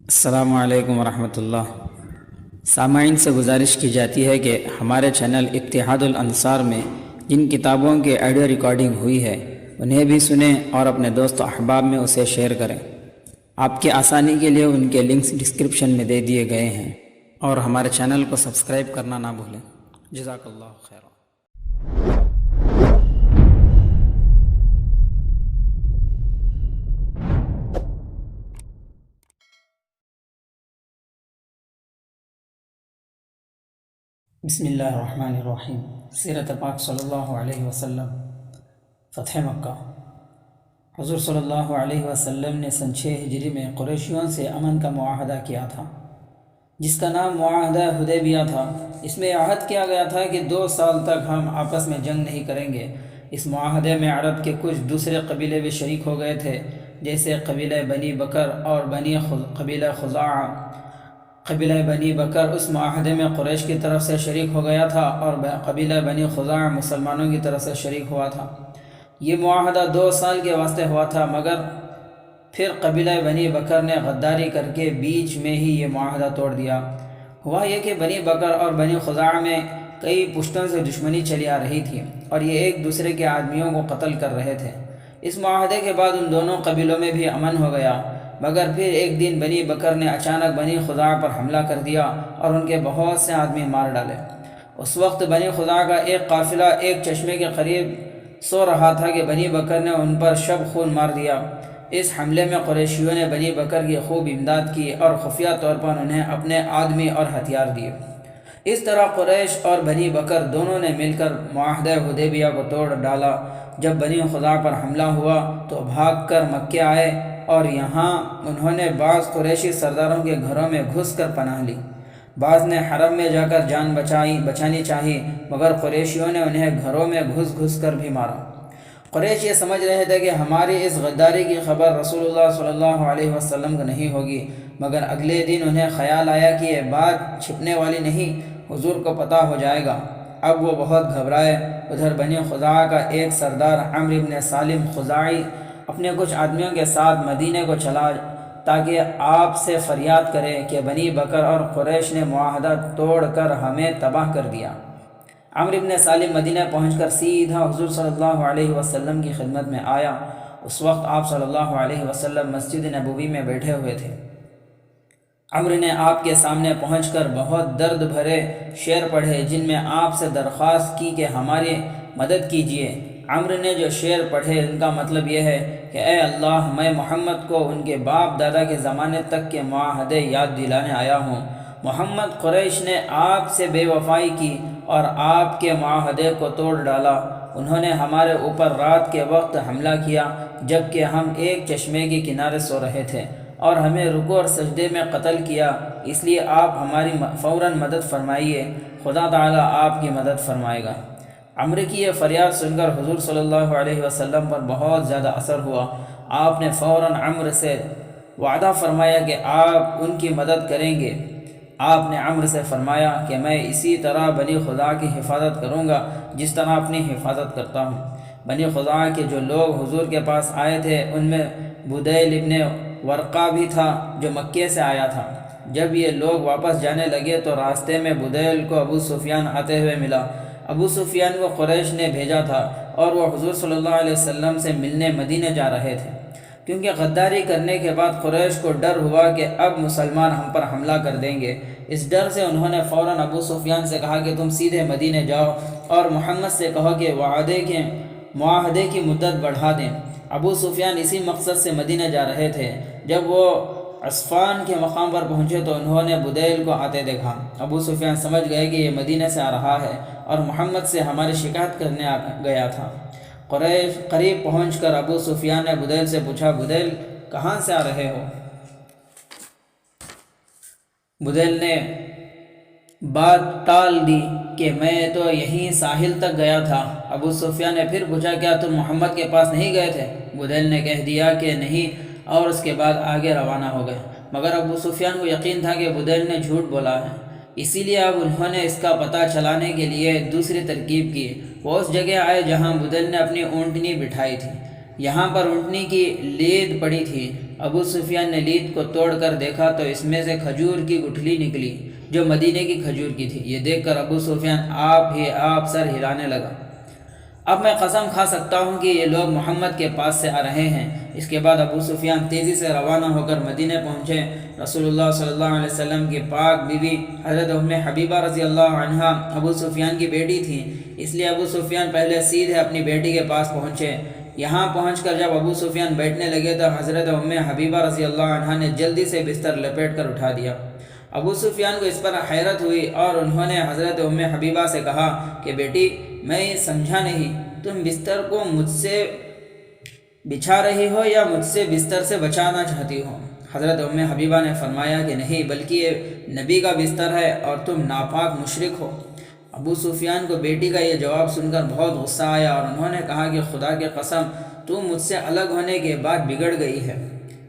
السلام علیکم ورحمۃ اللہ۔ سامعین سے گزارش کی جاتی ہے کہ ہمارے چینل اتحاد الانصار میں جن کتابوں کی آڈیو ریکارڈنگ ہوئی ہے انہیں بھی سنیں اور اپنے دوست و احباب میں اسے شیئر کریں۔ آپ کی آسانی کے لیے ان کے لنکس ڈسکرپشن میں دے دیے گئے ہیں، اور ہمارے چینل کو سبسکرائب کرنا نہ بھولیں۔ جزاک اللہ خیر۔ بسم اللہ الرحمن الرحیم۔ سیرت پاک صلی اللہ علیہ وسلم۔ فتح مکہ۔ حضور صلی اللہ علیہ وسلم نے سن 6 ہجری میں قریشیوں سے امن کا معاہدہ کیا تھا، جس کا نام معاہدہ حدیبیہ تھا۔ اس میں عہد کیا گیا تھا کہ 2 سال تک ہم آپس میں جنگ نہیں کریں گے۔ اس معاہدے میں عرب کے کچھ دوسرے قبیلے بھی شریک ہو گئے تھے، جیسے قبیلہ بنی بکر اور قبیلہ خزاعہ۔ قبیلہ بنی بکر اس معاہدے میں قریش کی طرف سے شریک ہو گیا تھا، اور قبیلہ بنی خزاعہ مسلمانوں کی طرف سے شریک ہوا تھا۔ یہ معاہدہ 2 سال کے واسطے ہوا تھا، مگر پھر قبیلہ بنی بکر نے غداری کر کے بیچ میں ہی یہ معاہدہ توڑ دیا۔ ہوا یہ کہ بنی بکر اور بنی خزاعہ میں کئی پشتوں سے دشمنی چلی آ رہی تھی، اور یہ ایک دوسرے کے آدمیوں کو قتل کر رہے تھے۔ اس معاہدے کے بعد ان دونوں قبیلوں میں بھی امن ہو گیا، مگر پھر ایک دن بنی بکر نے اچانک بنی خزاعہ پر حملہ کر دیا اور ان کے بہت سے آدمی مار ڈالے۔ اس وقت بنی خزاعہ کا ایک قافلہ ایک چشمے کے قریب سو رہا تھا کہ بنی بکر نے ان پر شب خون مار دیا۔ اس حملے میں قریشیوں نے بنی بکر کی خوب امداد کی اور خفیہ طور پر انہیں اپنے آدمی اور ہتھیار دیے۔ اس طرح قریش اور بنی بکر دونوں نے مل کر معاہدہ حدیبیہ کو توڑ ڈالا۔ جب بنی خزاعہ پر حملہ ہوا تو بھاگ کر مکے آئے، اور یہاں انہوں نے بعض قریشی سرداروں کے گھروں میں گھس کر پناہ لی۔ بعض نے حرم میں جا کر جان بچانی چاہی، مگر قریشیوں نے انہیں گھروں میں گھس گھس کر بھی مارا۔ قریش یہ سمجھ رہے تھے کہ ہماری اس غداری کی خبر رسول اللہ صلی اللہ علیہ وسلم کو نہیں ہوگی، مگر اگلے دن انہیں خیال آیا کہ یہ بات چھپنے والی نہیں، حضور کو پتہ ہو جائے گا۔ اب وہ بہت گھبرائے۔ ادھر بنی خزاعہ کا ایک سردار عمرو بن سالم خزاعی اپنے کچھ آدمیوں کے ساتھ مدینے کو چلا تاکہ آپ سے فریاد کرے کہ بنی بکر اور قریش نے معاہدہ توڑ کر ہمیں تباہ کر دیا۔ عمرو بن سالم مدینہ پہنچ کر سیدھا حضور صلی اللہ علیہ وسلم کی خدمت میں آیا۔ اس وقت آپ صلی اللہ علیہ وسلم مسجد نبوی میں بیٹھے ہوئے تھے۔ عمرو نے آپ کے سامنے پہنچ کر بہت درد بھرے شعر پڑھے، جن میں آپ سے درخواست کی کہ ہماری مدد کیجیے۔ عمرو نے جو شعر پڑھے ان کا مطلب یہ ہے کہ اے اللہ، میں محمد کو ان کے باپ دادا کے زمانے تک کے معاہدے یاد دلانے آیا ہوں۔ محمد قریش نے آپ سے بے وفائی کی اور آپ کے معاہدے کو توڑ ڈالا۔ انہوں نے ہمارے اوپر رات کے وقت حملہ کیا جب کہ ہم ایک چشمے کے کنارے سو رہے تھے، اور ہمیں رکوع اور سجدے میں قتل کیا۔ اس لیے آپ ہماری فوراً مدد فرمائیے، خدا تعالیٰ آپ کی مدد فرمائے گا۔ عمرو کی یہ فریاد سن کر حضور صلی اللہ علیہ وسلم پر بہت زیادہ اثر ہوا۔ آپ نے فوراً عمرو سے وعدہ فرمایا کہ آپ ان کی مدد کریں گے۔ آپ نے عمرو سے فرمایا کہ میں اسی طرح بنی خزاعہ کی حفاظت کروں گا جس طرح اپنی حفاظت کرتا ہوں۔ بنی خزاعہ کے جو لوگ حضور کے پاس آئے تھے ان میں بدیل ابن ورقہ بھی تھا جو مکے سے آیا تھا۔ جب یہ لوگ واپس جانے لگے تو راستے میں بدیل کو ابو سفیان آتے ہوئے ملا۔ ابو سفیان کو قریش نے بھیجا تھا، اور وہ حضور صلی اللہ علیہ وسلم سے ملنے مدینے جا رہے تھے، کیونکہ غداری کرنے کے بعد قریش کو ڈر ہوا کہ اب مسلمان ہم پر حملہ کر دیں گے۔ اس ڈر سے انہوں نے فوراً ابو سفیان سے کہا کہ تم سیدھے مدینے جاؤ اور محمد سے کہو کہ معاہدے کی مدت بڑھا دیں۔ ابو سفیان اسی مقصد سے مدینے جا رہے تھے۔ جب وہ عصفان کے مقام پر پہنچے تو انہوں نے بدیل کو آتے دیکھا۔ ابو سفیان سمجھ گئے کہ یہ مدینے سے آ رہا ہے اور محمد سے ہماری شکایت کرنے گیا تھا۔ قریب پہنچ کر ابو سفیان نے بدیل سے پوچھا، بدیل کہاں سے آ رہے ہو؟ بدیل نے بات ٹال دی کہ میں تو یہیں ساحل تک گیا تھا۔ ابو سفیان نے پھر پوچھا، کیا تم محمد کے پاس نہیں گئے تھے؟ بدیل نے کہہ دیا کہ نہیں، اور اس کے بعد آگے روانہ ہو گئے۔ مگر ابو سفیان کو یقین تھا کہ بدیل نے جھوٹ بولا ہے، اسی لیے اب انہوں نے اس کا پتہ چلانے کے لیے دوسری ترکیب کی۔ وہ اس جگہ آئے جہاں بدیل نے اپنی اونٹنی بٹھائی تھی۔ یہاں پر اونٹنی کی لید پڑی تھی، ابو سفیان نے لید کو توڑ کر دیکھا تو اس میں سے کھجور کی گٹھلی نکلی جو مدینے کی کھجور کی تھی۔ یہ دیکھ کر ابو سفیان آپ سر ہلانے لگا۔ اب میں قسم کھا سکتا ہوں کہ یہ لوگ محمد کے پاس سے آ رہے ہیں۔ اس کے بعد ابو سفیان تیزی سے روانہ ہو کر مدینے پہنچے۔ رسول اللہ صلی اللہ علیہ وسلم کی پاک بیوی حضرت ام حبیبہ رضی اللہ عنہا ابو سفیان کی بیٹی تھیں، اس لیے ابو سفیان پہلے سیدھے اپنی بیٹی کے پاس پہنچے۔ یہاں پہنچ کر جب ابو سفیان بیٹھنے لگے تو حضرت ام حبیبہ رضی اللہ عنہا نے جلدی سے بستر لپیٹ کر اٹھا دیا۔ ابو سفیان کو اس پر حیرت ہوئی اور انہوں نے حضرت ام حبیبہ سے کہا کہ بیٹی، میں سمجھا نہیں، تم بستر کو مجھ سے بچھا رہی ہو یا مجھ سے بستر سے بچانا چاہتی ہو؟ حضرت ام حبیبہ نے فرمایا کہ نہیں، بلکہ یہ نبی کا بستر ہے اور تم ناپاک مشرک ہو۔ ابو سفیان کو بیٹی کا یہ جواب سن کر بہت غصہ آیا اور انہوں نے کہا کہ خدا کی قسم، تو مجھ سے الگ ہونے کے بعد بگڑ گئی ہے۔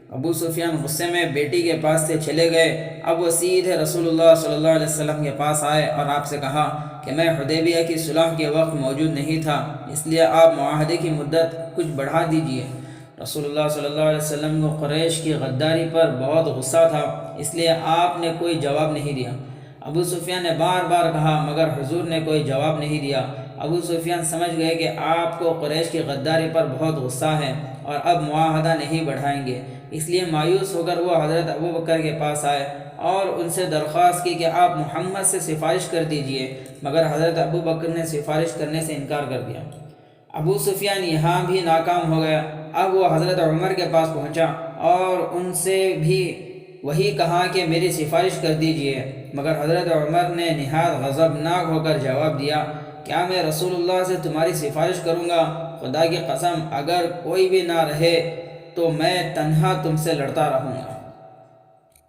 ابو سفیان غصے میں بیٹی کے پاس سے چلے گئے۔ اب وہ سیدھے رسول اللہ صلی اللہ علیہ وسلم کے پاس آئے اور آپ سے کہا کہ میں حدیبیہ کی صلح کے وقت موجود نہیں تھا، اس لیے آپ معاہدے کی مدت کچھ بڑھا دیجیے۔ رسول اللہ صلی اللہ علیہ وسلم کو قریش کی غداری پر بہت غصہ تھا، اس لیے آپ نے کوئی جواب نہیں دیا۔ ابو سفیان نے بار بار کہا مگر حضور نے کوئی جواب نہیں دیا۔ ابو سفیان سمجھ گئے کہ آپ کو قریش کی غداری پر بہت غصہ ہے اور اب معاہدہ نہیں بڑھائیں گے، اس لیے مایوس ہو کر وہ حضرت ابو بکر کے پاس آئے اور ان سے درخواست کی کہ آپ محمد سے سفارش کر دیجئے، مگر حضرت ابو بکر نے سفارش کرنے سے انکار کر دیا۔ ابو سفیان یہاں بھی ناکام ہو گیا۔ اب وہ حضرت عمر کے پاس پہنچا اور ان سے بھی وہی کہا کہ میری سفارش کر دیجئے، مگر حضرت عمر نے نہایت غضبناک ہو کر جواب دیا، کیا میں رسول اللہ سے تمہاری سفارش کروں گا؟ خدا کی قسم، اگر کوئی بھی نہ رہے تو میں تنہا تم سے لڑتا رہوں گا۔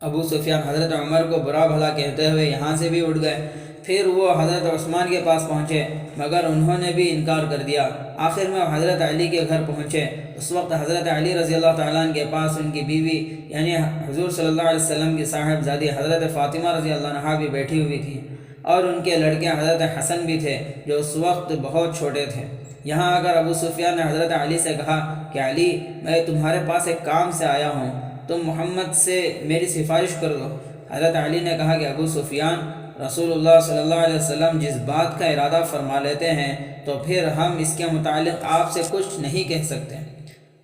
ابو سفیان حضرت عمر کو برا بھلا کہتے ہوئے یہاں سے بھی اٹھ گئے۔ پھر وہ حضرت عثمان کے پاس پہنچے مگر انہوں نے بھی انکار کر دیا۔ آخر میں حضرت علی کے گھر پہنچے۔ اس وقت حضرت علی رضی اللہ تعالیٰ عنہ کے پاس ان کی بیوی یعنی حضور صلی اللہ علیہ وسلم کی صاحبزادی حضرت فاطمہ رضی اللہ عنہا بھی بیٹھی ہوئی تھی اور ان کے لڑکے حضرت حسن بھی تھے جو اس وقت بہت چھوٹے تھے۔ یہاں آ کر ابو سفیان نے حضرت علی سے کہا کہ علی، میں تمہارے پاس ایک کام سے آیا ہوں، تم محمد سے میری سفارش کر دو۔ حضرت علی نے کہا کہ ابو سفیان، رسول اللہ صلی اللہ علیہ وسلم جس بات کا ارادہ فرما لیتے ہیں تو پھر ہم اس کے متعلق آپ سے کچھ نہیں کہہ سکتے۔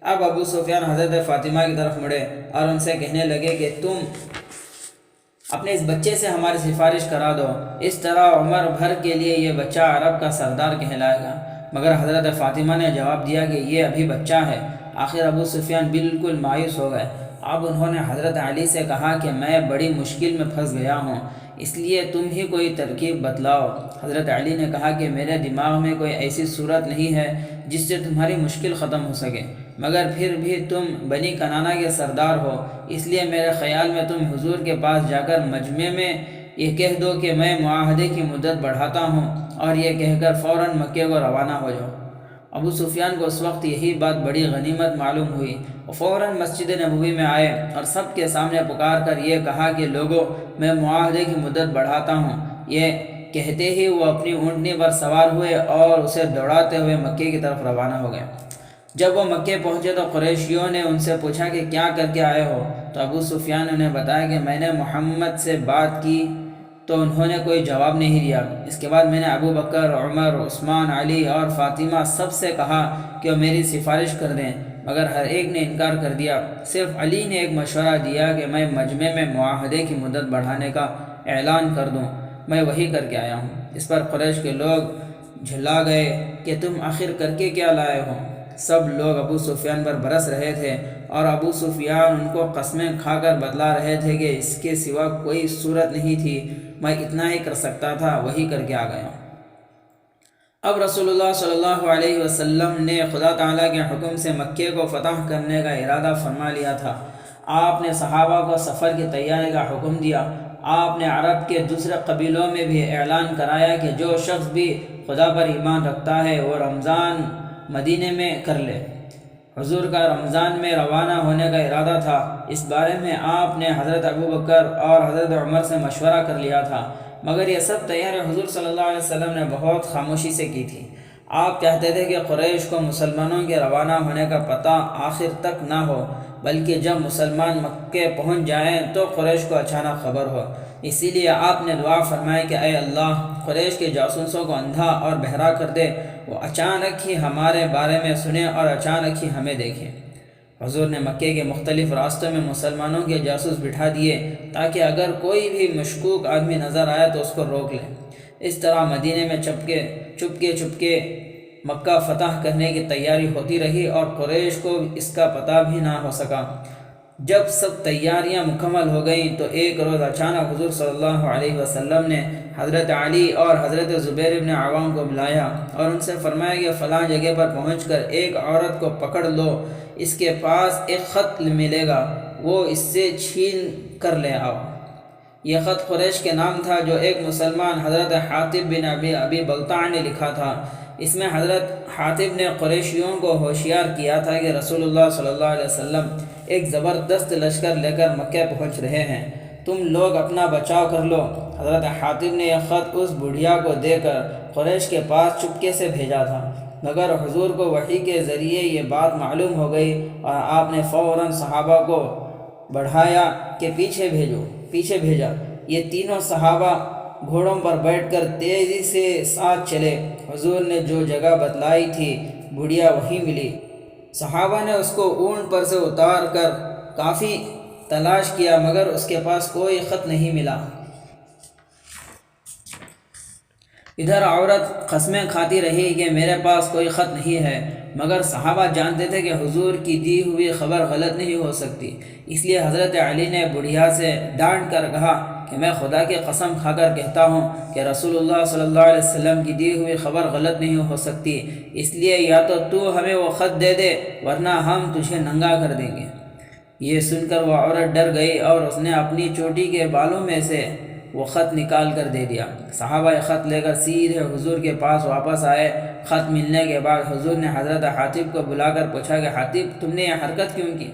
اب ابو سفیان حضرت فاطمہ کی طرف مڑے اور ان سے کہنے لگے کہ تم اپنے اس بچے سے ہماری سفارش کرا دو، اس طرح عمر بھر کے لیے یہ بچہ عرب کا سردار کہلائے گا۔ مگر حضرت فاطمہ نے جواب دیا کہ یہ ابھی بچہ ہے۔ آخر ابو سفیان بالکل مایوس ہو گئے۔ اب انہوں نے حضرت علی سے کہا کہ میں بڑی مشکل میں پھنس گیا ہوں، اس لیے تم ہی کوئی ترکیب بتلاؤ۔ حضرت علی نے کہا کہ میرے دماغ میں کوئی ایسی صورت نہیں ہے جس سے تمہاری مشکل ختم ہو سکے، مگر پھر بھی تم بنی کنانہ کے سردار ہو، اس لیے میرے خیال میں تم حضور کے پاس جا کر مجمع میں یہ کہہ دو کہ میں معاہدے کی مدت بڑھاتا ہوں اور یہ کہہ کر فوراً مکے کو روانہ ہو جاؤ۔ ابو سفیان کو اس وقت یہی بات بڑی غنیمت معلوم ہوئی۔ وہ فوراً مسجد نبوی میں آئے اور سب کے سامنے پکار کر یہ کہا کہ لوگوں، میں معاہدے کی مدت بڑھاتا ہوں۔ یہ کہتے ہی وہ اپنی اونٹنی پر سوار ہوئے اور اسے دوڑاتے ہوئے مکے کی طرف روانہ ہو گئے۔ جب وہ مکے پہنچے تو قریشیوں نے ان سے پوچھا کہ کیا کر کے آئے ہو؟ تو ابو سفیان نے انہیں بتایا کہ میں نے محمد سے بات کی تو انہوں نے کوئی جواب نہیں دیا۔ اس کے بعد میں نے ابو بکر، عمر، عثمان، علی اور فاطمہ سب سے کہا کہ وہ میری سفارش کر دیں، مگر ہر ایک نے انکار کر دیا۔ صرف علی نے ایک مشورہ دیا کہ میں مجمع میں معاہدے کی مدت بڑھانے کا اعلان کر دوں، میں وہی کر کے آیا ہوں۔ اس پر قریش کے لوگ جھلا گئے کہ تم آخر کر کے کیا لائے ہو؟ سب لوگ ابو سفیان پر برس رہے تھے اور ابو سفیان ان کو قسمیں کھا کر بتلا رہے تھے کہ اس کے سوا کوئی صورت نہیں تھی، میں اتنا ہی کر سکتا تھا، وہی کر کے آ گیا۔ اب رسول اللہ صلی اللہ علیہ وسلم نے خدا تعالیٰ کے حکم سے مکے کو فتح کرنے کا ارادہ فرما لیا تھا۔ آپ نے صحابہ کو سفر کی تیاری کا حکم دیا۔ آپ نے عرب کے دوسرے قبیلوں میں بھی اعلان کرایا کہ جو شخص بھی خدا پر ایمان رکھتا ہے وہ رمضان مدینے میں کر لے۔ حضور کا رمضان میں روانہ ہونے کا ارادہ تھا۔ اس بارے میں آپ نے حضرت ابو بکر اور حضرت عمر سے مشورہ کر لیا تھا، مگر یہ سب تیاری حضور صلی اللہ علیہ وسلم نے بہت خاموشی سے کی تھی۔ آپ چاہتے تھے کہ قریش کو مسلمانوں کے روانہ ہونے کا پتہ آخر تک نہ ہو، بلکہ جب مسلمان مکے پہنچ جائیں تو قریش کو اچانک خبر ہو۔ اسی لیے آپ نے دعا فرمائی کہ اے اللہ، قریش کے جاسوسوں کو اندھا اور بہرا کر دے، وہ اچانک ہی ہمارے بارے میں سنیں اور اچانک ہی ہمیں دیکھیں۔ حضور نے مکے کے مختلف راستوں میں مسلمانوں کے جاسوس بٹھا دیے تاکہ اگر کوئی بھی مشکوک آدمی نظر آیا تو اس کو روک لیں۔ اس طرح مدینے میں چپکے مکہ فتح کرنے کی تیاری ہوتی رہی اور قریش کو اس کا پتہ بھی نہ ہو سکا۔ جب سب تیاریاں مکمل ہو گئیں تو ایک روز اچانک حضور صلی اللہ علیہ وسلم نے حضرت علی اور حضرت زبیر بن عوام کو بلایا اور ان سے فرمایا کہ فلاں جگہ پر پہنچ کر ایک عورت کو پکڑ لو، اس کے پاس ایک خط ملے گا، وہ اس سے چھین کر لے آؤ۔ یہ خط قریش کے نام تھا جو ایک مسلمان حضرت حاطب بن ابی بلتع نے لکھا تھا۔ اس میں حضرت حاطب نے قریشیوں کو ہوشیار کیا تھا کہ رسول اللہ صلی اللہ علیہ وسلم ایک زبردست لشکر لے کر مکہ پہنچ رہے ہیں، تم لوگ اپنا بچاؤ کر لو۔ حضرت حاطب نے یہ خط اس بڑھیا کو دے کر قریش کے پاس چپکے سے بھیجا تھا، مگر حضور کو وحی کے ذریعے یہ بات معلوم ہو گئی اور آپ نے فوراً صحابہ کو بڑھایا کہ پیچھے بھیجا۔ یہ تینوں صحابہ گھوڑوں پر بیٹھ کر تیزی سے ساتھ چلے۔ حضور نے جو جگہ بتلائی تھی بڑھیا وہیں ملی۔ صحابہ نے اس کو اونٹ پر سے اتار کر کافی تلاش کیا مگر اس کے پاس کوئی خط نہیں ملا۔ ادھر عورت قسمیں کھاتی رہی کہ میرے پاس کوئی خط نہیں ہے، مگر صحابہ جانتے تھے کہ حضور کی دی ہوئی خبر غلط نہیں ہو سکتی، اس لیے حضرت علی نے بڑھیا سے ڈانٹ کر کہا کہ میں خدا کی قسم کھا کر کہتا ہوں کہ رسول اللہ صلی اللہ علیہ وسلم کی دی ہوئی خبر غلط نہیں ہو سکتی، اس لیے یا تو ہمیں وہ خط دے دے ورنہ ہم تجھے ننگا کر دیں گے۔ یہ سن کر وہ عورت ڈر گئی اور اس نے اپنی چوٹی کے بالوں میں سے وہ خط نکال کر دے دیا۔ صحابہ خط لے کر سیدھے حضور کے پاس واپس آئے۔ خط ملنے کے بعد حضور نے حضرت حاطب کو بلا کر پوچھا کہ حاطب، تم نے یہ حرکت کیوں کی؟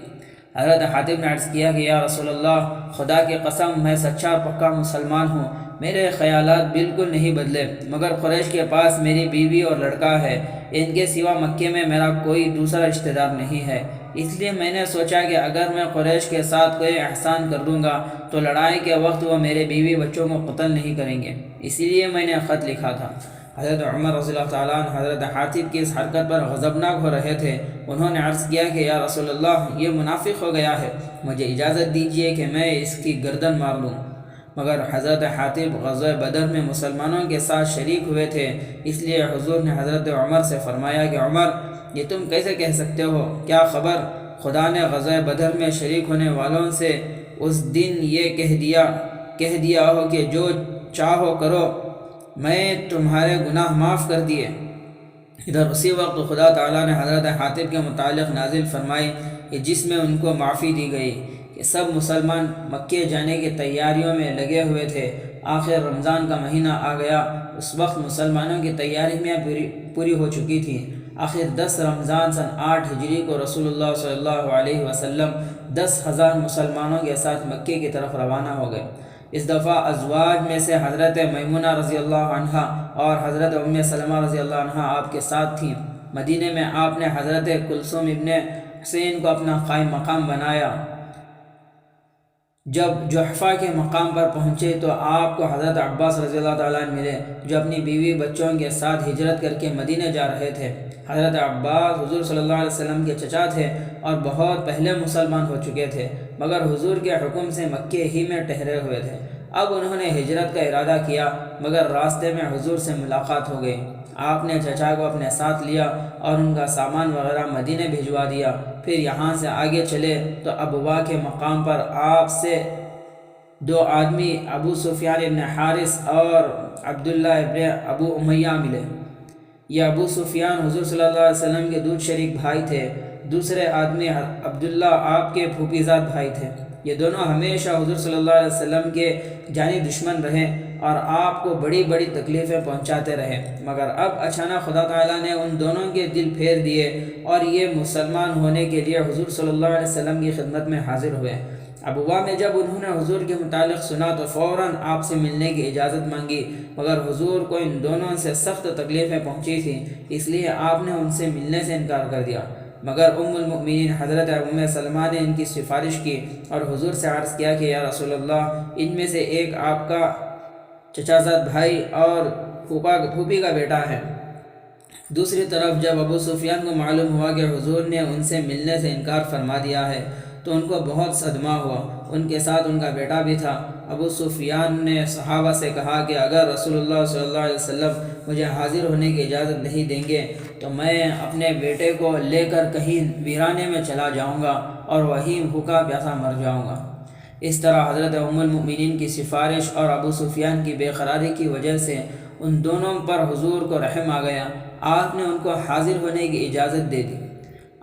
حضرت حاطب نے عرض کیا کہ یا رسول اللہ، خدا کی قسم میں سچا اور پکا مسلمان ہوں، میرے خیالات بالکل نہیں بدلے، مگر قریش کے پاس میری بیوی اور لڑکا ہے، ان کے سوا مکے میں میرا کوئی دوسرا رشتہ دار نہیں ہے، اس لیے میں نے سوچا کہ اگر میں قریش کے ساتھ کوئی احسان کر دوں گا تو لڑائی کے وقت وہ میرے بیوی بچوں کو قتل نہیں کریں گے، اسی لیے میں نے خط لکھا تھا۔ حضرت عمر رضی اللہ تعالیٰ عنہ حضرت حاطب کی اس حرکت پر غضبناک ہو رہے تھے۔ انہوں نے عرض کیا کہ یا رسول اللہ، یہ منافق ہو گیا ہے، مجھے اجازت دیجیے کہ میں اس کی گردن مار دوں۔ مگر حضرت حاطب غزوہ بدر میں مسلمانوں کے ساتھ شریک ہوئے تھے، اس لیے حضور نے حضرت عمر سے فرمایا کہ عمر، یہ تم کیسے کہہ سکتے ہو؟ کیا خبر خدا نے غزوہ بدر میں شریک ہونے والوں سے اس دن یہ کہہ دیا ہو کہ جو چاہو کرو، میں تمہارے گناہ معاف کر دیے۔ ادھر اسی وقت خدا تعالیٰ نے حضرت حاطب کے متعلق نازل فرمائی کہ جس میں ان کو معافی دی گئی کہ سب مسلمان مکے جانے کی تیاریوں میں لگے ہوئے تھے۔ آخر رمضان کا مہینہ آ گیا، اس وقت مسلمانوں کی تیاریاں پوری ہو چکی تھیں۔ آخر 10 رمضان سن 8 ہجری کو رسول اللہ صلی اللہ علیہ وسلم 10,000 مسلمانوں کے ساتھ مکے کی طرف روانہ ہو گئے۔ اس دفعہ ازواج میں سے حضرت میمونہ رضی اللہ عنہا اور حضرت ام سلمہ رضی اللہ عنہا آپ کے ساتھ تھیں۔ مدینے میں آپ نے حضرت کلثوم ابن حسین کو اپنا قائم مقام بنایا۔ جب جحفہ کے مقام پر پہنچے تو آپ کو حضرت عباس رضی اللہ تعالیٰ عنہ ملے جو اپنی بیوی بچوں کے ساتھ ہجرت کر کے مدینے جا رہے تھے۔ حضرت عباس حضور صلی اللہ علیہ وسلم کے چچا تھے اور بہت پہلے مسلمان ہو چکے تھے، مگر حضور کے حکم سے مکے ہی میں ٹھہرے ہوئے تھے۔ اب انہوں نے ہجرت کا ارادہ کیا مگر راستے میں حضور سے ملاقات ہو گئی۔ آپ نے چچا کو اپنے ساتھ لیا اور ان کا سامان وغیرہ مدینے بھجوا دیا۔ پھر یہاں سے آگے چلے تو ابوا کے مقام پر آپ سے 2 آدمی ابو سفیان ابن حارث اور عبداللہ ابن ابو امیہ ملے۔ یہ ابو سفیان حضور صلی اللہ علیہ وسلم کے دودھ شریک بھائی تھے، دوسرے آدمی عبداللہ آپ کے پھوپھیزاد بھائی تھے۔ یہ دونوں ہمیشہ حضور صلی اللہ علیہ وسلم کے جانی دشمن رہے اور آپ کو بڑی بڑی تکلیفیں پہنچاتے رہے، مگر اب اچانک خدا تعالیٰ نے ان دونوں کے دل پھیر دیے اور یہ مسلمان ہونے کے لیے حضور صلی اللہ علیہ وسلم کی خدمت میں حاضر ہوئے۔ ابوا میں جب انہوں نے حضور کے متعلق سنا تو فوراً آپ سے ملنے کی اجازت مانگی، مگر حضور کو ان دونوں سے سخت تکلیفیں پہنچی تھیں، اس لیے آپ نے ان سے ملنے سے انکار کر دیا۔ مگر ام المؤمنین حضرت ام سلمہ نے ان کی سفارش کی اور حضور سے عرض کیا کہ یا رسول اللہ، ان میں سے ایک آپ کا چچا زاد بھائی اور پھوپھی کا بیٹا ہے۔ دوسری طرف جب ابو سفیان کو معلوم ہوا کہ حضور نے ان سے ملنے سے انکار فرما دیا ہے تو ان کو بہت صدمہ ہوا۔ ان کے ساتھ ان کا بیٹا بھی تھا۔ ابو سفیان نے صحابہ سے کہا کہ اگر رسول اللہ صلی اللہ علیہ وسلم مجھے حاضر ہونے کی اجازت نہیں دیں گے تو میں اپنے بیٹے کو لے کر کہیں ویرانے میں چلا جاؤں گا اور وہیں بھوکا پیاسا مر جاؤں گا۔ اس طرح حضرت ام المؤمنین کی سفارش اور ابو سفیان کی بے قراری کی وجہ سے ان دونوں پر حضور کو رحم آ گیا۔ آپ نے ان کو حاضر ہونے کی اجازت دے دی۔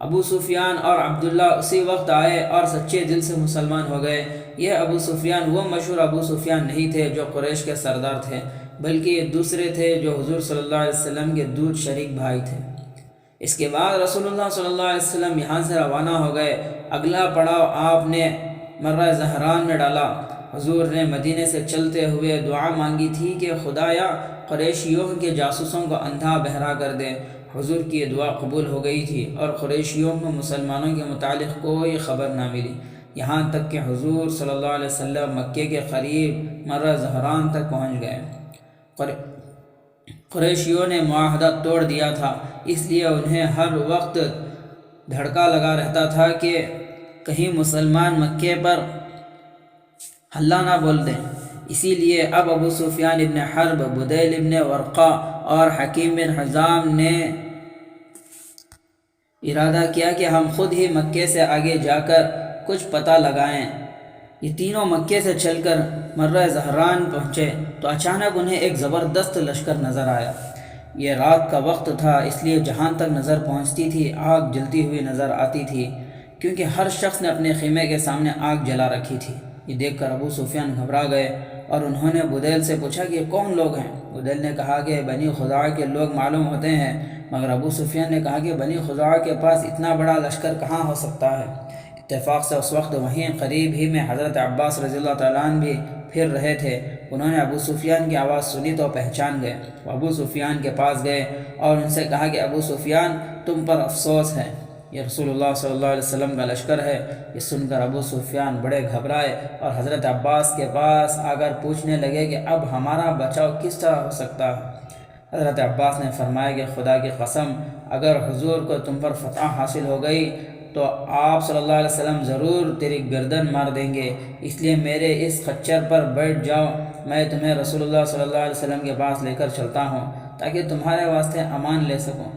ابو سفیان اور عبداللہ اسی وقت آئے اور سچے دل سے مسلمان ہو گئے۔ یہ ابو سفیان وہ مشہور ابو سفیان نہیں تھے جو قریش کے سردار تھے، بلکہ یہ دوسرے تھے جو حضور صلی اللہ علیہ وسلم کے دودھ شریک بھائی تھے۔ اس کے بعد رسول اللہ صلی اللہ علیہ وسلم یہاں سے روانہ ہو گئے۔ اگلا پڑاؤ آپ نے مرہ زہران میں ڈالا۔ حضور نے مدینے سے چلتے ہوئے دعا مانگی تھی کہ خدایا قریشیوں کے جاسوسوں کو اندھا بہرا کر دے۔ حضور کی یہ دعا قبول ہو گئی تھی اور قریشیوں کو مسلمانوں کے متعلق کوئی خبر نہ ملی، یہاں تک کہ حضور صلی اللہ علیہ وسلم مکے کے قریب مرہ زہران تک پہنچ گئے۔ قریشیوں نے معاہدہ توڑ دیا تھا، اس لیے انہیں ہر وقت دھڑکا لگا رہتا تھا کہ کہیں مسلمان مکے پر حملہ نہ بول دیں۔ اسی لیے اب ابو سفیان ابن حرب، بدیل ابن ورقہ اور حکیم بن حزام نے ارادہ کیا کہ ہم خود ہی مکے سے آگے جا کر کچھ پتہ لگائیں۔ یہ تینوں مکے سے چل کر مرہ زہران پہنچے تو اچانک انہیں ایک زبردست لشکر نظر آیا۔ یہ رات کا وقت تھا، اس لیے جہاں تک نظر پہنچتی تھی آگ جلتی ہوئی نظر آتی تھی، کیونکہ ہر شخص نے اپنے خیمے کے سامنے آگ جلا رکھی تھی۔ یہ دیکھ کر ابو سفیان گھبرا گئے اور انہوں نے بدیل سے پوچھا کہ یہ کون لوگ ہیں؟ بدیل نے کہا کہ بنی خزاعہ کے لوگ معلوم ہوتے ہیں، مگر ابو سفیان نے کہا کہ بنی خزاعہ کے پاس اتنا بڑا لشکر کہاں ہو سکتا ہے؟ اتفاق سے اس وقت وہیں قریب ہی میں حضرت عباس رضی اللہ تعالیٰ عنہ بھی پھر رہے تھے۔ انہوں نے ابو سفیان کی آواز سنی تو پہچان گئے۔ وہ ابو سفیان کے پاس گئے اور ان سے کہا کہ ابو سفیان، تم پر افسوس ہے، یہ رسول اللہ صلی اللہ علیہ وسلم کا لشکر ہے۔ یہ سن کر ابو سفیان بڑے گھبرائے اور حضرت عباس کے پاس آ کر پوچھنے لگے کہ اب ہمارا بچاؤ کس طرح ہو سکتا ہے؟ حضرت عباس نے فرمایا کہ خدا کی قسم، اگر حضور کو تم پر فتح حاصل ہو گئی تو آپ صلی اللہ علیہ وسلم ضرور تیری گردن مار دیں گے، اس لیے میرے اس خچر پر بیٹھ جاؤ، میں تمہیں رسول اللہ صلی اللہ علیہ وسلم کے پاس لے کر چلتا ہوں تاکہ تمہارے واسطے امان لے سکوں۔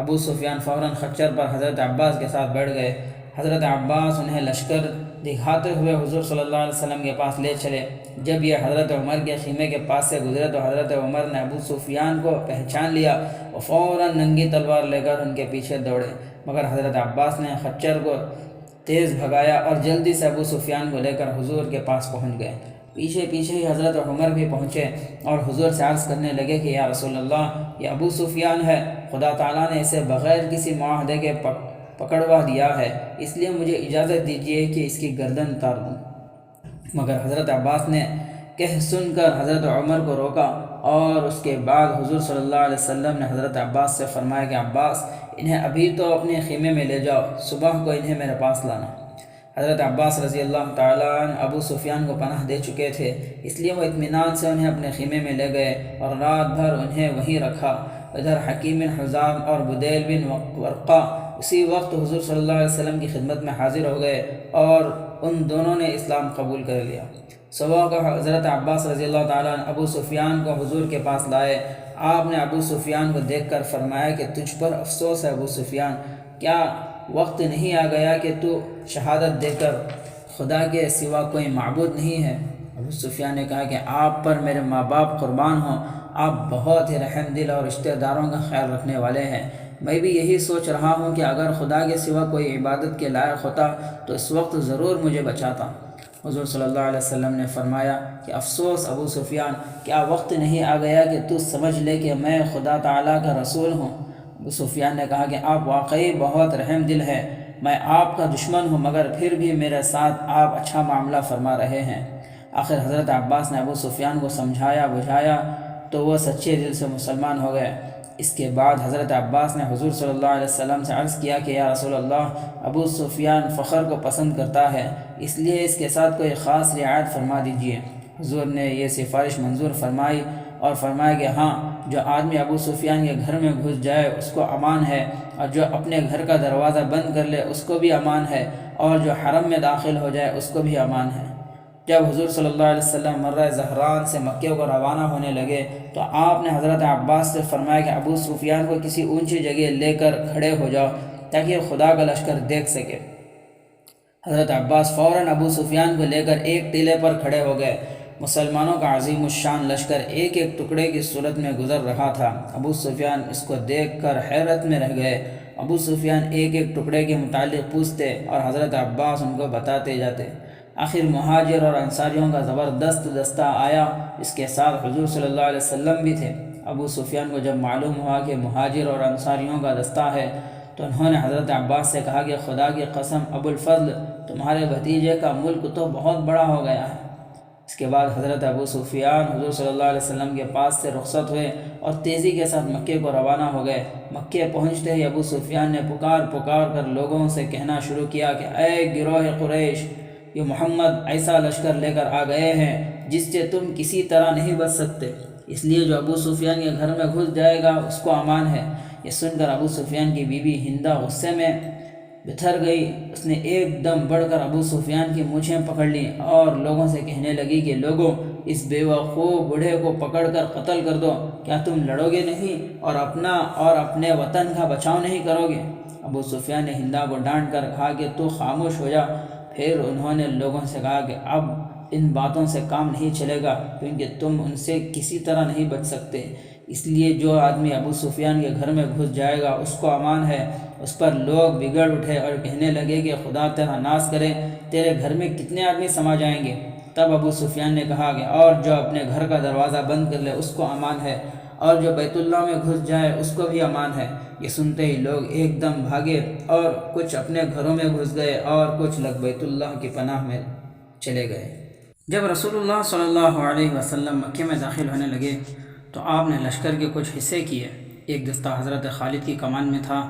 ابو سفیان فوراً خچر پر حضرت عباس کے ساتھ بیٹھ گئے۔ حضرت عباس انہیں لشکر دکھاتے ہوئے حضور صلی اللہ علیہ وسلم کے پاس لے چلے۔ جب یہ حضرت عمر کے خیمے کے پاس سے گزرے تو حضرت عمر نے ابو سفیان کو پہچان لیا اور فوراً ننگی تلوار لے کر ان کے پیچھے دوڑے، مگر حضرت عباس نے خچر کو تیز بھگایا اور جلدی سے ابو سفیان کو لے کر حضور کے پاس پہنچ گئے۔ پیچھے پیچھے ہی حضرت عمر بھی پہنچے اور حضور سے عرض کرنے لگے کہ یا رسول اللہ، یہ ابو سفیان ہے، خدا تعالیٰ نے اسے بغیر کسی معاہدے کے پکڑوا دیا ہے، اس لیے مجھے اجازت دیجیے کہ اس کی گردن اتار دوں۔ مگر حضرت عباس نے کہہ سن کر حضرت عمر کو روکا، اور اس کے بعد حضور صلی اللہ علیہ وسلم نے حضرت عباس سے فرمایا کہ عباس، انہیں ابھی تو اپنے خیمے میں لے جاؤ، صبح کو انہیں میرے پاس لانا۔ حضرت عباس رضی اللہ تعالیٰ عنہ ابو سفیان کو پناہ دے چکے تھے، اس لیے وہ اطمینان سے انہیں اپنے خیمے میں لے گئے اور رات بھر انہیں وہیں رکھا۔ ادھر حکیم بن حزام اور بدیل بن ورقہ اسی وقت حضور صلی اللہ علیہ وسلم کی خدمت میں حاضر ہو گئے اور ان دونوں نے اسلام قبول کر لیا۔ صبح کو حضرت عباس رضی اللہ تعالیٰ عنہ ابو سفیان کو حضور کے پاس لائے۔ آپ نے ابو سفیان کو دیکھ کر فرمایا کہ تجھ پر افسوس ہے ابو سفیان، کیا وقت نہیں آ گیا کہ تو شہادت دے کر خدا کے سوا کوئی معبود نہیں ہے؟ ابو سفیان نے کہا کہ آپ پر میرے ماں باپ قربان ہوں، آپ بہت ہی رحم دل اور رشتہ داروں کا خیال رکھنے والے ہیں۔ میں بھی یہی سوچ رہا ہوں کہ اگر خدا کے سوا کوئی عبادت کے لائق ہوتا تو اس وقت ضرور مجھے بچاتا۔ حضور صلی اللہ علیہ وسلم نے فرمایا کہ افسوس ابو سفیان، کیا وقت نہیں آ گیا کہ تو سمجھ لے کہ میں خدا تعالیٰ کا رسول ہوں؟ ابو سفیان نے کہا کہ آپ واقعی بہت رحم دل ہیں، میں آپ کا دشمن ہوں مگر پھر بھی میرے ساتھ آپ اچھا معاملہ فرما رہے ہیں۔ آخر حضرت عباس نے ابو سفیان کو سمجھایا بجھایا تو وہ سچے دل سے مسلمان ہو گئے۔ اس کے بعد حضرت عباس نے حضور صلی اللہ علیہ وسلم سے عرض کیا کہ یا رسول اللہ، ابو سفیان فخر کو پسند کرتا ہے، اس لیے اس کے ساتھ کوئی خاص رعایت فرما دیجیے۔ حضور نے یہ سفارش منظور فرمائی اور فرمایا کہ ہاں، جو آدمی ابو سفیان کے گھر میں گھس جائے اس کو امان ہے، اور جو اپنے گھر کا دروازہ بند کر لے اس کو بھی امان ہے، اور جو حرم میں داخل ہو جائے اس کو بھی امان ہے۔ جب حضور صلی اللہ علیہ وسلم مرہ زہران سے مکے کو روانہ ہونے لگے تو آپ نے حضرت عباس سے فرمایا کہ ابو سفیان کو کسی اونچی جگہ لے کر کھڑے ہو جاؤ تاکہ خدا کا لشکر دیکھ سکے۔ حضرت عباس فوراً ابو سفیان کو لے کر ایک ٹیلے پر کھڑے ہو گئے۔ مسلمانوں کا عظیم الشان لشکر ایک ایک ٹکڑے کی صورت میں گزر رہا تھا۔ ابو سفیان اس کو دیکھ کر حیرت میں رہ گئے۔ ابو سفیان ایک ایک ٹکڑے کے متعلق پوچھتے اور حضرت عباس ان کو بتاتے جاتے۔ آخر مہاجر اور انصاریوں کا زبردست دستہ آیا، اس کے ساتھ حضور صلی اللہ علیہ وسلم بھی تھے۔ ابو سفیان کو جب معلوم ہوا کہ مہاجر اور انصاریوں کا دستہ ہے تو انہوں نے حضرت عباس سے کہا کہ خدا کی قسم ابو الفضل، تمہارے بھتیجے کا ملک تو بہت بڑا ہو گیا ہے۔ اس کے بعد حضرت ابو سفیان حضور صلی اللہ علیہ وسلم کے پاس سے رخصت ہوئے اور تیزی کے ساتھ مکے کو روانہ ہو گئے۔ مکے پہنچتے ہی ابو سفیان نے پکار کر لوگوں سے کہنا شروع کیا کہ اے گروہ قریش، یہ محمد ایسا لشکر لے کر آ گئے ہیں جس سے تم کسی طرح نہیں بچ سکتے، اس لیے جو ابو سفیان کے گھر میں گھس جائے گا اس کو امان ہے۔ یہ سن کر ابو سفیان کی بیوی ہندہ غصے میں بتھر گئی۔ اس نے ایک دم بڑھ کر ابو سفیان کی مونچھیں پکڑ لیں اور لوگوں سے کہنے لگی کہ لوگوں، اس بیوقوف بوڑھے کو پکڑ کر قتل کر دو، کیا تم لڑو گے نہیں اور اپنا اور اپنے وطن کا بچاؤ نہیں کرو گے؟ ابو سفیان نے ہندہ کو ڈانٹ کر کہا کہ تو خاموش ہو جا۔ پھر انہوں نے لوگوں سے کہا کہ اب ان باتوں سے کام نہیں چلے گا کیونکہ تم ان سے کسی طرح نہیں بچ سکتے، اس لیے جو آدمی ابو سفیان کے گھر میں گھس جائے گا اس کو امان ہے۔ اس پر لوگ بگڑ اٹھے اور کہنے لگے کہ خدا تیرا ناز کرے، تیرے گھر میں کتنے آدمی سما جائیں گے؟ تب ابو سفیان نے کہا کہ اور جو اپنے گھر کا دروازہ بند کر لے اس کو امان ہے، اور جو بیت اللہ میں گھس جائے اس کو بھی امان ہے۔ یہ سنتے ہی لوگ ایک دم بھاگے اور کچھ اپنے گھروں میں گھس گئے اور کچھ لوگ بیت اللہ کی پناہ میں چلے گئے۔ جب رسول اللہ صلی اللہ علیہ وسلم مکے میں داخل ہونے لگے تو آپ نے لشکر کے کچھ حصے کیے۔ ایک دستہ حضرت خالد کی کمان میں تھا۔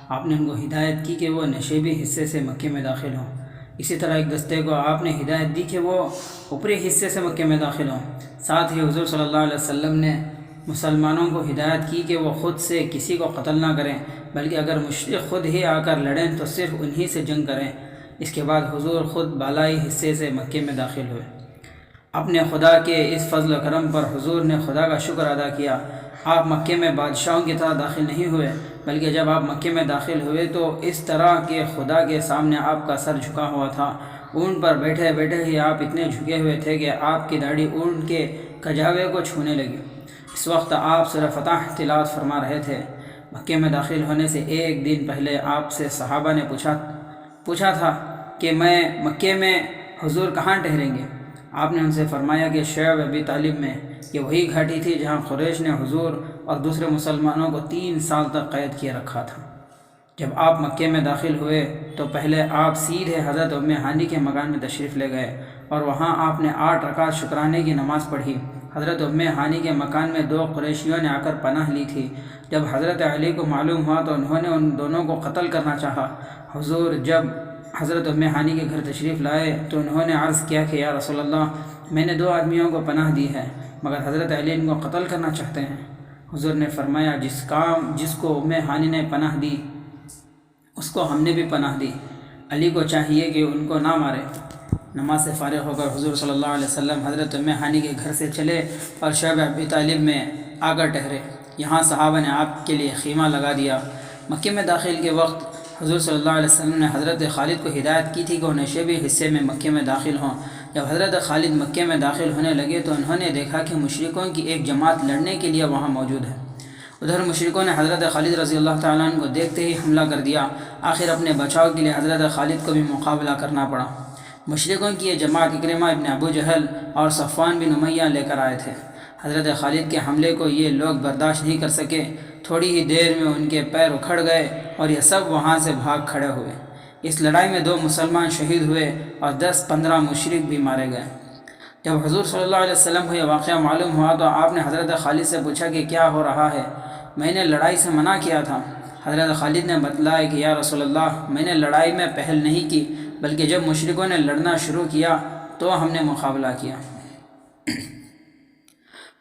آپ نے ان کو ہدایت کی کہ وہ نشیبی حصے سے مکے میں داخل ہوں۔ اسی طرح ایک دستے کو آپ نے ہدایت دی کہ وہ اوپری حصے سے مکے میں داخل ہوں۔ ساتھ ہی حضور صلی اللہ علیہ وسلم نے مسلمانوں کو ہدایت کی کہ وہ خود سے کسی کو قتل نہ کریں، بلکہ اگر مشرک خود ہی آ کر لڑیں تو صرف انہی سے جنگ کریں۔ اس کے بعد حضور خود بالائی حصے سے مکے میں داخل ہوئے۔ اپنے خدا کے اس فضل و کرم پر حضور نے خدا کا شکر ادا کیا۔ آپ مکے میں بادشاہوں کی طرح داخل نہیں ہوئے، بلکہ جب آپ مکے میں داخل ہوئے تو اس طرح کہ خدا کے سامنے آپ کا سر جھکا ہوا تھا۔ اونٹ پر بیٹھے بیٹھے ہی آپ اتنے جھکے ہوئے تھے کہ آپ کی داڑھی اونٹ کے کجاوے کو چھونے لگی۔ اس وقت آپ سورہ فتح تلاوت فرما رہے تھے۔ مکے میں داخل ہونے سے ایک دن پہلے آپ سے صحابہ نے پوچھا تھا کہ میں مکے میں حضور کہاں ٹھہریں گے؟ آپ نے ان سے فرمایا کہ شعب ابی طالب میں۔ یہ وہی گھاٹی تھی جہاں قریش نے حضور اور دوسرے مسلمانوں کو 3 سال تک قید کیے رکھا تھا۔ جب آپ مکے میں داخل ہوئے تو پہلے آپ سیدھے حضرت ام ہانی کے مکان میں تشریف لے گئے اور وہاں آپ نے 8 رکعت شکرانے کی نماز پڑھی۔ حضرت ام ہانی کے مکان میں 2 قریشیوں نے آ کر پناہ لی تھی۔ جب حضرت علی کو معلوم ہوا تو انہوں نے ان دونوں کو قتل کرنا چاہا۔ حضور جب حضرت ام ہانی کے گھر تشریف لائے تو انہوں نے عرض کیا کہ یا رسول اللہ، میں نے 2 آدمیوں کو پناہ دی ہے مگر حضرت علی ان کو قتل کرنا چاہتے ہیں۔ حضور نے فرمایا جس کو ام ہانی نے پناہ دی اس کو ہم نے بھی پناہ دی، علی کو چاہیے کہ ان کو نہ مارے۔ نماز سے فارغ ہو کر حضور صلی اللہ علیہ وسلم حضرت ام ہانی کے گھر سے چلے اور شعب ابی طالب میں آ کر ٹھہرے۔ یہاں صحابہ نے آپ کے لیے خیمہ لگا دیا۔ مکے میں داخل کے وقت حضور صلی اللہ علیہ وسلم نے حضرت خالد کو ہدایت کی تھی کہ وہ نشیبی حصے میں مکے میں داخل ہوں۔ جب حضرت خالد مکے میں داخل ہونے لگے تو انہوں نے دیکھا کہ مشرکوں کی ایک جماعت لڑنے کے لیے وہاں موجود ہے۔ ادھر مشرکوں نے حضرت خالد رضی اللہ تعالیٰ عنہ کو دیکھتے ہی حملہ کر دیا۔ آخر اپنے بچاؤ کے لیے حضرت خالد کو بھی مقابلہ کرنا پڑا۔ مشرکوں کی یہ جماعت اکرمہ ابن ابو جہل اور صفوان بن امیہ لے کر آئے تھے۔ حضرت خالد کے حملے کو یہ لوگ برداشت نہیں کر سکے۔ تھوڑی ہی دیر میں ان کے پیر اکھڑ گئے اور یہ سب وہاں سے بھاگ کھڑے ہوئے۔ اس لڑائی میں 2 مسلمان شہید ہوئے اور 10-15 مشرک بھی مارے گئے۔ جب حضور صلی اللہ علیہ وسلم کو یہ واقعہ معلوم ہوا تو آپ نے حضرت خالد سے پوچھا کہ کیا ہو رہا ہے؟ میں نے لڑائی سے منع کیا تھا۔ حضرت خالد نے بتلایا کہ یا رسول اللہ، میں نے لڑائی میں پہل نہیں کی، بلکہ جب مشرکوں نے لڑنا شروع کیا تو ہم نے مقابلہ کیا۔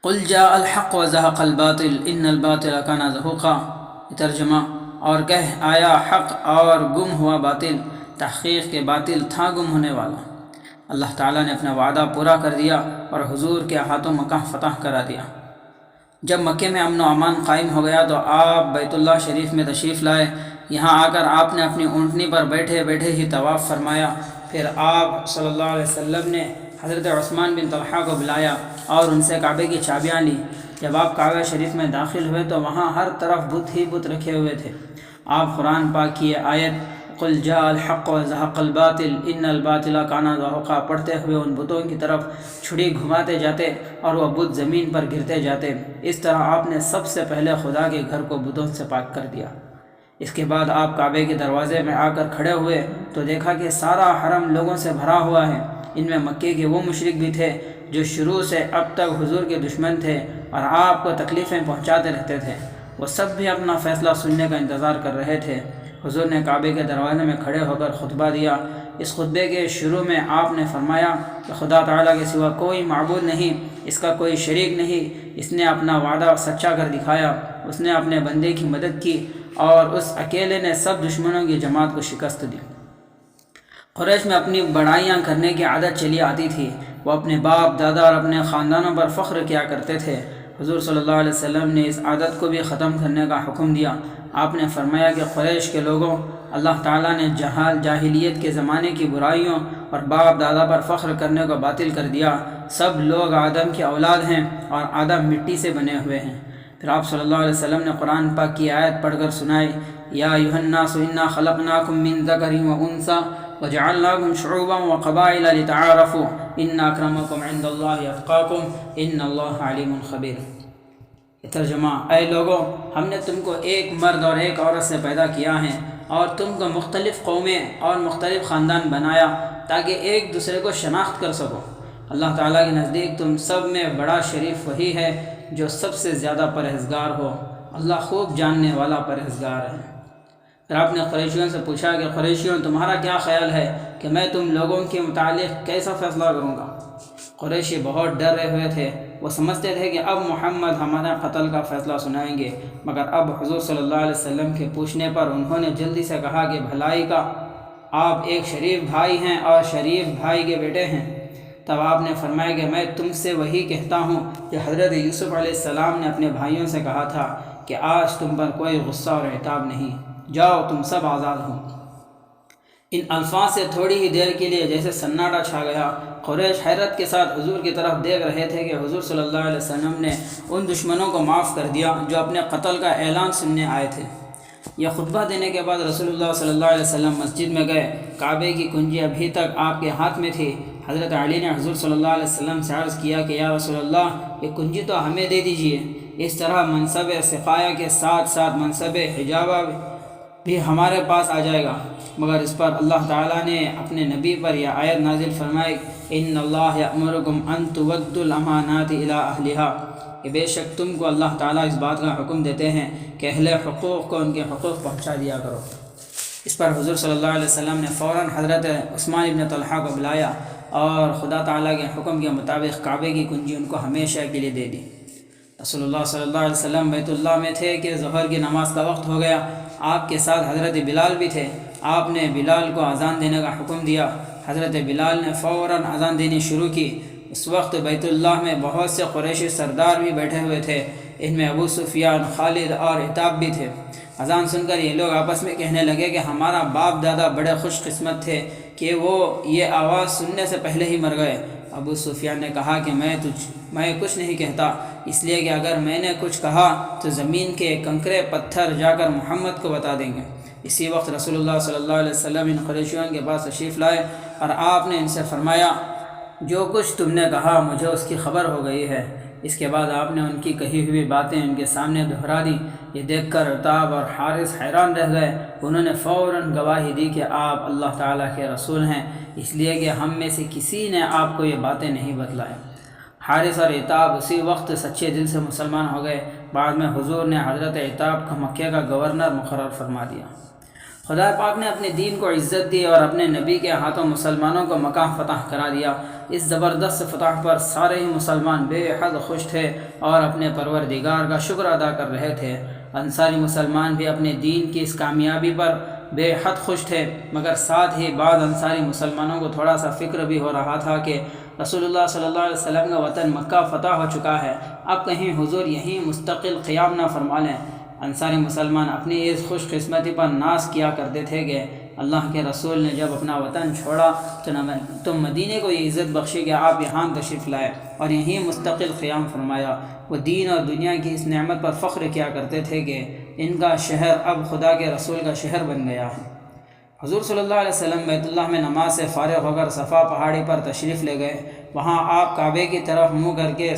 قل جاء الحق وزهق الباطل ان الباطل كان زهوقا، ترجمہ، اور کہہ آیا حق اور گم ہوا باطل، تحقیق کے باطل تھا گم ہونے والا۔ اللہ تعالیٰ نے اپنا وعدہ پورا کر دیا اور حضور کے ہاتھوں مکہ فتح کرا دیا۔ جب مکے میں امن و امان قائم ہو گیا تو آپ بیت اللہ شریف میں تشریف لائے۔ یہاں آ کر آپ نے اپنی اونٹنی پر بیٹھے بیٹھے ہی طواف فرمایا۔ پھر آپ صلی اللہ علیہ وسلم نے حضرت عثمان بن طلحہ کو بلایا اور ان سے کعبے کی چابیاں لیں۔ جب آپ کعبہ شریف میں داخل ہوئے تو وہاں ہر طرف بت ہی بت رکھے ہوئے تھے۔ آپ قرآن پاک کی آیت قل جاء الحق وزهق الباطل ان الباطل كان زهوقا پڑھتے ہوئے ان بتوں کی طرف چھڑی گھماتے جاتے اور وہ بت زمین پر گرتے جاتے۔ اس طرح آپ نے سب سے پہلے خدا کے گھر کو بتوں سے پاک کر دیا۔ اس کے بعد آپ کعبے کے دروازے میں آ کر کھڑے ہوئے تو دیکھا کہ سارا حرم لوگوں سے بھرا ہوا ہے۔ ان میں مکے کے وہ مشرک بھی تھے جو شروع سے اب تک حضور کے دشمن تھے اور آپ کو تکلیفیں پہنچاتے رہتے تھے۔ وہ سب بھی اپنا فیصلہ سننے کا انتظار کر رہے تھے۔ حضور نے کعبے کے دروازے میں کھڑے ہو کر خطبہ دیا۔ اس خطبے کے شروع میں آپ نے فرمایا کہ خدا تعالیٰ کے سوا کوئی معبود نہیں، اس کا کوئی شریک نہیں۔ اس نے اپنا وعدہ سچا کر دکھایا، اس نے اپنے بندے کی مدد کی اور اس اکیلے نے سب دشمنوں کی جماعت کو شکست دی۔ قریش میں اپنی بڑائیاں کرنے کی عادت چلی آتی تھی۔ وہ اپنے باپ دادا اور اپنے خاندانوں پر فخر کیا کرتے تھے۔ حضور صلی اللہ علیہ وسلم نے اس عادت کو بھی ختم کرنے کا حکم دیا۔ آپ نے فرمایا کہ قریش کے لوگوں، اللہ تعالیٰ نے جاہلیت کے زمانے کی برائیوں اور باپ دادا پر فخر کرنے کو باطل کر دیا۔ سب لوگ آدم کی اولاد ہیں اور آدم مٹی سے بنے ہوئے ہیں۔ پھر آپ صلی اللہ علیہ وسلم نے قرآن پاک کی آیت پڑھ کر سنائی، یا ایھا الناس انا خلقناکم من ذکر وانثی وجعلناکم شعوبا وقبائل لتعارفوا ان اکرمکم عند اللہ اتقاکم ان اللہ علیم خبیر۔ ترجمہ، اے لوگو، ہم نے تم کو ایک مرد اور ایک عورت سے پیدا کیا ہے اور تم کو مختلف قومیں اور مختلف خاندان بنایا تاکہ ایک دوسرے کو شناخت کر سکو۔ اللہ تعالیٰ کے نزدیک تم سب میں بڑا شریف وہی ہے جو سب سے زیادہ پرہیزگار ہو۔ اللہ خوب جاننے والا پرہیزگار ہے۔ پھر آپ نے قریشیوں سے پوچھا کہ قریشیوں، تمہارا کیا خیال ہے کہ میں تم لوگوں کے متعلق کیسا فیصلہ کروں گا؟ قریشی بہت ڈرے ہوئے تھے۔ وہ سمجھتے تھے کہ اب محمد ہمارے قتل کا فیصلہ سنائیں گے، مگر اب حضور صلی اللہ علیہ وسلم کے پوچھنے پر انہوں نے جلدی سے کہا کہ بھلائی کا، آپ ایک شریف بھائی ہیں اور شریف بھائی کے بیٹے ہیں۔ تب آپ نے فرمایا کہ میں تم سے وہی کہتا ہوں کہ حضرت یوسف علیہ السلام نے اپنے بھائیوں سے کہا تھا کہ آج تم پر کوئی غصہ اور عتاب نہیں، جاؤ تم سب آزاد ہو۔ ان الفاظ سے تھوڑی ہی دیر کے لیے جیسے سناٹا چھا گیا۔ قریش حیرت کے ساتھ حضور کی طرف دیکھ رہے تھے کہ حضور صلی اللہ علیہ وسلم نے ان دشمنوں کو معاف کر دیا جو اپنے قتل کا اعلان سننے آئے تھے۔ یہ خطبہ دینے کے بعد رسول اللہ صلی اللہ علیہ وسلم مسجد میں گئے۔ کعبے کی کنجی ابھی تک آپ کے ہاتھ میں تھی۔ حضرت علی نے حضور صلی اللہ علیہ وسلم سے عرض کیا کہ یا رسول اللہ، یہ کنجی تو ہمیں دے دیجیے۔ اس طرح منصب سقایا کے ساتھ ساتھ منصب حجابہ بھی ہمارے پاس آ جائے گا۔ مگر اس پر اللہ تعالیٰ نے اپنے نبی پر یہ آیت نازل فرمائی، ان اللہ یأمرکم ان تؤدوا الامانات الی اہلہا، کہ بے شک تم کو اللہ تعالیٰ اس بات کا حکم دیتے ہیں کہ اہل حقوق کو ان کے حقوق پہنچا دیا کرو۔ اس پر حضور صلی اللہ علیہ وسلم نے فوراً حضرت عثمان بن طلحہ کو بلایا اور خدا تعالیٰ کے حکم کے مطابق کعبے کی کنجی ان کو ہمیشہ کے لیے دے دی۔ رسول اللہ صلی اللہ علیہ وسلم بیت اللہ میں تھے کہ ظہر کی نماز کا وقت ہو گیا۔ آپ کے ساتھ حضرت بلال بھی تھے۔ آپ نے بلال کو اذان دینے کا حکم دیا۔ حضرت بلال نے فوراً اذان دینی شروع کی۔ اس وقت بیت اللہ میں بہت سے قریشی سردار بھی بیٹھے ہوئے تھے، ان میں ابو سفیان، خالد اور عتاب بھی تھے۔ اذان سن کر یہ لوگ آپس میں کہنے لگے کہ ہمارا باپ دادا بڑے خوش قسمت تھے کہ وہ یہ آواز سننے سے پہلے ہی مر گئے۔ ابو سفیان نے کہا کہ میں کچھ نہیں کہتا، اس لیے کہ اگر میں نے کچھ کہا تو زمین کے کنکرے پتھر جا کر محمد کو بتا دیں گے۔ اسی وقت رسول اللہ صلی اللہ علیہ وسلم ان قریشیوں کے پاس تشریف لائے اور آپ نے ان سے فرمایا، جو کچھ تم نے کہا مجھے اس کی خبر ہو گئی ہے۔ اس کے بعد آپ نے ان کی کہی ہوئی باتیں ان کے سامنے دہرا دیں۔ یہ دیکھ کر عتاب اور حارث حیران رہ گئے۔ انہوں نے فوراً گواہی دی کہ آپ اللہ تعالیٰ کے رسول ہیں، اس لیے کہ ہم میں سے کسی نے آپ کو یہ باتیں نہیں بتلائیں۔ حارث اور عتاب اسی وقت سچے دل سے مسلمان ہو گئے۔ بعد میں حضور نے حضرت عتاب کو مکہ کا گورنر مقرر فرما دیا۔ خدا پاک نے اپنے دین کو عزت دی اور اپنے نبی کے ہاتھوں مسلمانوں کو مکہ فتح کرا دیا۔ اس زبردست فتح پر سارے ہی مسلمان بے حد خوش تھے اور اپنے پروردگار کا شکر ادا کر رہے تھے۔ انصاری مسلمان بھی اپنے دین کی اس کامیابی پر بے حد خوش تھے، مگر ساتھ ہی بعض انصاری مسلمانوں کو تھوڑا سا فکر بھی ہو رہا تھا کہ رسول اللہ صلی اللہ علیہ وسلم کا وطن مکہ فتح ہو چکا ہے، اب کہیں حضور یہیں مستقل قیام نہ فرما لیں۔ انصاری مسلمان اپنی اس خوش قسمتی پر ناز کیا کرتے تھے کہ اللہ کے رسول نے جب اپنا وطن چھوڑا تو مدینے کو یہ عزت بخشی کہ آپ یہاں تشریف لائے اور یہیں مستقل قیام فرمایا۔ وہ دین اور دنیا کی اس نعمت پر فخر کیا کرتے تھے کہ ان کا شہر اب خدا کے رسول کا شہر بن گیا ہے۔ حضور صلی اللہ علیہ وسلم بیت اللہ میں نماز سے فارغ ہو کر صفا پہاڑی پر تشریف لے گئے۔ وہاں آپ کعبے کی طرف منہ کر کے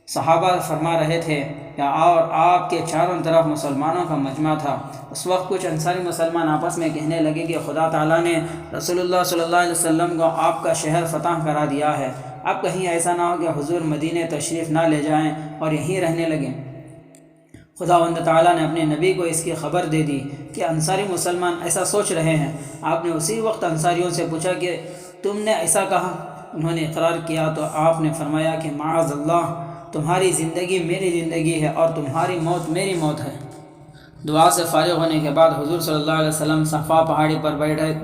صحابہ فرما رہے تھے اور آپ کے چاروں طرف مسلمانوں کا مجمع تھا۔ اس وقت کچھ انصاری مسلمان آپس میں کہنے لگے کہ خدا تعالیٰ نے رسول اللہ صلی اللہ علیہ وسلم کو آپ کا شہر فتح کرا دیا ہے، اب کہیں ایسا نہ ہو کہ حضور مدینے تشریف نہ لے جائیں اور یہیں رہنے لگیں۔ خداوند تعالیٰ نے اپنے نبی کو اس کی خبر دے دی کہ انصاری مسلمان ایسا سوچ رہے ہیں۔ آپ نے اسی وقت انصاریوں سے پوچھا کہ تم نے ایسا کہا؟ انہوں نے اقرار کیا تو آپ نے فرمایا کہ معاذ اللہ، تمہاری زندگی میری زندگی ہے اور تمہاری موت میری موت ہے۔ دعا سے فارغ ہونے کے بعد حضور صلی اللہ علیہ وسلم صفا پہاڑی پر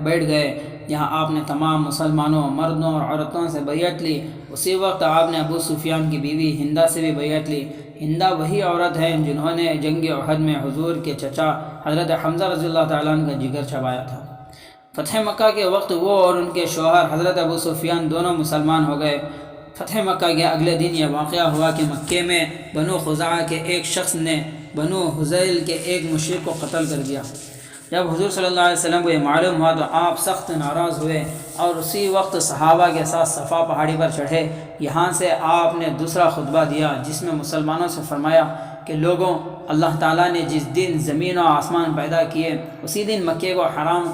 بیٹھ گئے۔ یہاں آپ نے تمام مسلمانوں، مردوں اور عورتوں سے بیعت لی۔ اسی وقت آپ نے ابو سفیان کی بیوی ہندہ سے بھی بیعت لی۔ ہندہ وہی عورت ہے جنہوں نے جنگ احد میں حضور کے چچا حضرت حمزہ رضی اللہ تعالیٰ عنہ کا جگر چبایا تھا۔ فتح مکہ کے وقت وہ اور ان کے شوہر حضرت ابو سفیان دونوں مسلمان ہو گئے۔ فتح مکہ کے اگلے دن یہ واقعہ ہوا کہ مکے میں بنو خزاعہ کے ایک شخص نے بنو حذیل کے ایک مشرک کو قتل کر دیا۔ جب حضور صلی اللہ علیہ وسلم کو یہ معلوم ہوا تو آپ سخت ناراض ہوئے اور اسی وقت صحابہ کے ساتھ صفا پہاڑی پر چڑھے۔ یہاں سے آپ نے دوسرا خطبہ دیا جس میں مسلمانوں سے فرمایا کہ لوگوں، اللہ تعالیٰ نے جس دن زمین و آسمان پیدا کیے اسی دن مکے کو حرام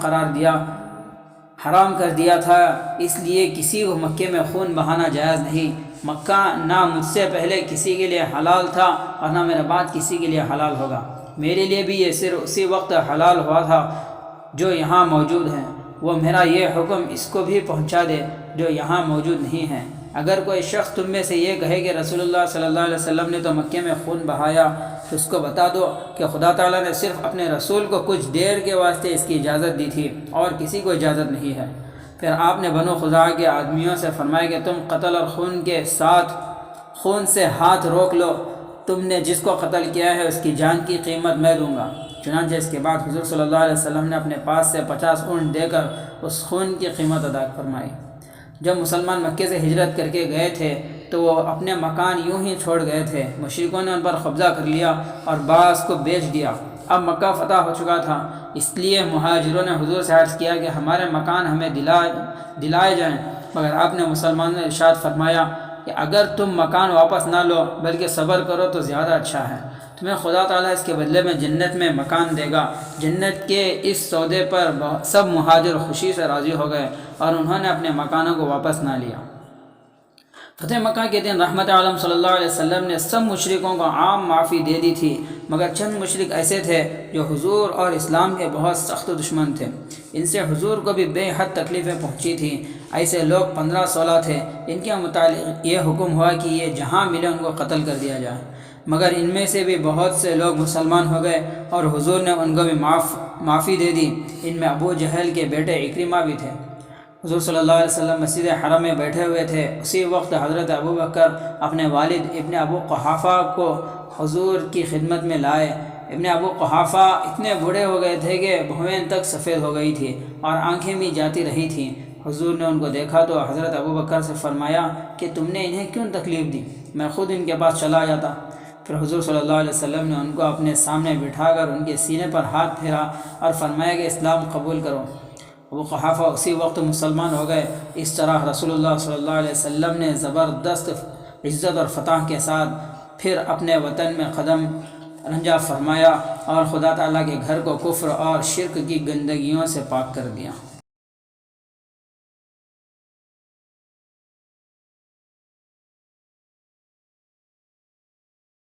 کر دیا تھا، اس لیے کسی کو مکے میں خون بہانا جائز نہیں۔ مکہ نہ مجھ سے پہلے کسی کے لیے حلال تھا اور نہ میرے بعد کسی کے لیے حلال ہوگا۔ میرے لیے بھی یہ صرف اسی وقت حلال ہوا تھا جو یہاں موجود ہیں۔ وہ میرا یہ حکم اس کو بھی پہنچا دے جو یہاں موجود نہیں ہے۔ اگر کوئی شخص تم میں سے یہ کہے کہ رسول اللہ صلی اللہ علیہ وسلم نے تو مکے میں خون بہایا، تو اس کو بتا دو کہ خدا تعالیٰ نے صرف اپنے رسول کو کچھ دیر کے واسطے اس کی اجازت دی تھی اور کسی کو اجازت نہیں ہے۔ پھر آپ نے بنو خزاعہ کے آدمیوں سے فرمایا کہ تم قتل اور خون سے ہاتھ روک لو، تم نے جس کو قتل کیا ہے اس کی جان کی قیمت میں دوں گا۔ چنانچہ اس کے بعد حضور صلی اللہ علیہ وسلم نے اپنے پاس سے 50 اونٹ دے کر اس خون کی قیمت ادا فرمائی۔ جب مسلمان مکے سے ہجرت کر کے گئے تھے تو وہ اپنے مکان یوں ہی چھوڑ گئے تھے۔ مشرکوں نے ان پر قبضہ کر لیا اور بعض کو بیچ دیا۔ اب مکہ فتح ہو چکا تھا، اس لیے مہاجروں نے حضور سے عرض کیا کہ ہمارے مکان ہمیں دلائے جائیں، مگر آپ نے مسلمانوں نے ارشاد فرمایا کہ اگر تم مکان واپس نہ لو بلکہ صبر کرو تو زیادہ اچھا ہے، تمہیں خدا تعالیٰ اس کے بدلے میں جنت میں مکان دے گا۔ جنت کے اس سودے پر سب مہاجر خوشی سے راضی ہو گئے اور انہوں نے اپنے مکانوں کو واپس نہ لیا۔ فتح مکہ کے دن رحمت عالم صلی اللہ علیہ وسلم نے سب مشرکوں کو عام معافی دے دی تھی، مگر چند مشرک ایسے تھے جو حضور اور اسلام کے بہت سخت دشمن تھے۔ ان سے حضور کو بھی بے حد تکلیفیں پہنچی تھیں۔ ایسے لوگ 15-16 تھے۔ ان کے متعلق یہ حکم ہوا کہ یہ جہاں ملے ان کو قتل کر دیا جائے، مگر ان میں سے بھی بہت سے لوگ مسلمان ہو گئے اور حضور نے ان کو بھی معافی دے دی۔ ان میں ابو جہل کے بیٹے اکرمہ بھی تھے۔ حضور صلی اللہ علیہ وسلم مسجد حرم میں بیٹھے ہوئے تھے، اسی وقت حضرت ابو بکر اپنے والد ابن ابو قحافہ کو حضور کی خدمت میں لائے۔ ابن ابو قحافہ اتنے بوڑھے ہو گئے تھے کہ بھویں تک سفید ہو گئی تھی اور آنکھیں بھی جاتی رہی تھیں۔ حضور نے ان کو دیکھا تو حضرت ابو بکر سے فرمایا کہ تم نے انہیں کیوں تکلیف دی، میں خود ان کے پاس چلا جاتا۔ پھر حضور صلی اللہ علیہ وسلم نے ان کو اپنے سامنے بٹھا کر ان کے سینے پر ہاتھ پھیرا اور فرمایا کہ اسلام قبول کرو۔ ابو قحافہ اسی وقت مسلمان ہو گئے۔ اس طرح رسول اللہ صلی اللہ علیہ وسلم نے زبردست عزت اور فتح کے ساتھ پھر اپنے وطن میں قدم رنجہ فرمایا اور خدا تعالیٰ کے گھر کو کفر اور شرک کی گندگیوں سے پاک کر دیا۔